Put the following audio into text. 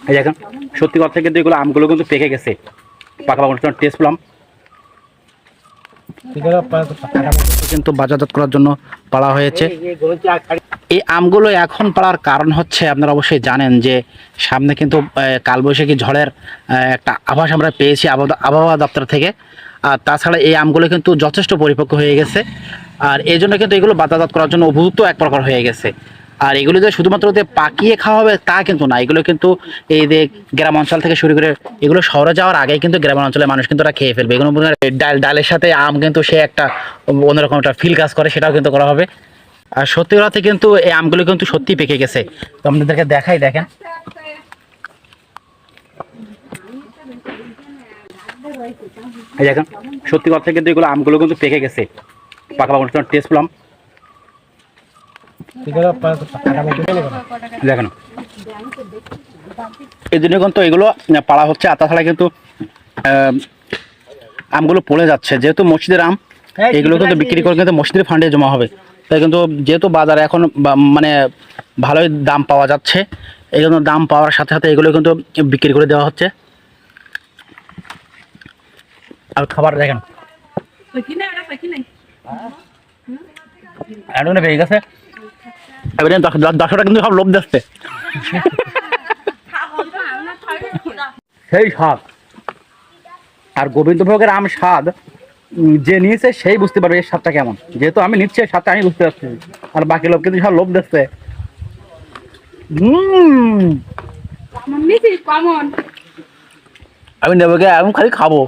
এই দেখেন সত্যি কথা কিন্তু এগুলো আমগুলো কিন্তু পেকে গেছে, পাকা পাকা টেস্ট পেলাম কিন্তু বাজারজাত করার জন্য পাড়া হয়েছে। এই আমগুলো এখন পাড়ার কারণ হচ্ছে আপনারা অবশ্যই জানেন যে সামনে কিন্তু কালবৈশাখী ঝড়ের একটা আভাস আমরা পেয়েছি আবহাওয়া দপ্তর থেকে। আর তাছাড়া এই আমগুলো কিন্তু যথেষ্ট পরিপক্ক হয়ে গেছে, আর এই জন্য কিন্তু এগুলো বাজারজাত করার জন্য উপযুক্ত এক প্রকার হয়ে গেছে। আর এগুলো যে শুধুমাত্র যে পাকিয়ে খাওয়া হবে তা কিন্তু না, এগুলো কিন্তু এই যে গ্রাম অঞ্চল থেকে শুরু করে এগুলো শহরে যাওয়ার আগেই কিন্তু গ্রাম অঞ্চলের মানুষ কিন্তু ওরা খেয়ে ফেলবে। এগুলো ডালের সাথে আম কিন্তু সে একটা অন্যরকম একটা ফিল কাজ করে, সেটাও কিন্তু করা হবে। আর সত্যি কথাতে কিন্তু এই আমগুলো কিন্তু সত্যি পেকে গেছে, তো আপনাদেরকে দেখাই, দেখেন এই দেখেন সত্যি কথা কিন্তু এগুলো আমগুলো কিন্তু পেকে গেছে, পাকা পাকা টেস্ট পেলাম দেখেন। এই জন্য কিন্তু এগুলো পাড়া হচ্ছে। আর তাছাড়া কিন্তু আমগুলো পড়ে যাচ্ছে, যেহেতু মসজিদের আম এগুলো কিন্তু বিক্রি করে কিন্তু মসজিদের ফান্ডে জমা হবে। তাই কিন্তু যেহেতু বাজারে এখন মানে ভালোই দাম পাওয়া যাচ্ছে, এই জন্য দাম পাওয়ার সাথে সাথে এগুলো কিন্তু বিক্রি করে দেওয়া হচ্ছে। আর খাবার দেখেন পেয়ে গেছে, 10টা কিন্তু সব লোভ দিচ্ছে সেই স্বাদ। আর গোবিন্দভোগের আম স্বাদ যে নিয়েছে সেই বুঝতে পারবে এর স্বাদটা কেমন, যেহেতু আমি নিচ্ছি স্বাদটা আমি বুঝতে পারছি, আর বাকি লোক কিন্তু সব লোভ দিচ্ছে। আমি নেবো গে, আমি খালি খাবো।